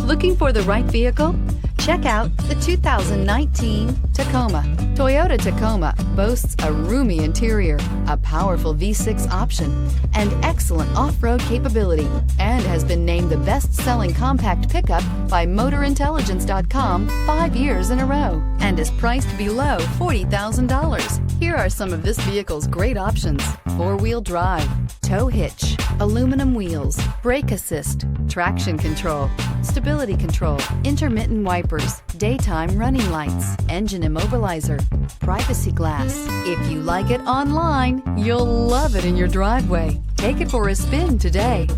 Looking for the right vehicle? Check out the 2019 Tacoma. Toyota Tacoma boasts a roomy interior, a powerful V6 option, and excellent off-road capability, and has been named the best-selling compact pickup by MotorIntelligence.com 5 years in a row, and is priced below $40,000. Here are some of this vehicle's great options: four-wheel drive, tow hitch, aluminum wheels, brake assist, traction control, stability control, intermittent wipers, daytime running lights, engine immobilizer, privacy glass. If you like it online, you'll love it in your driveway. Take it for a spin today.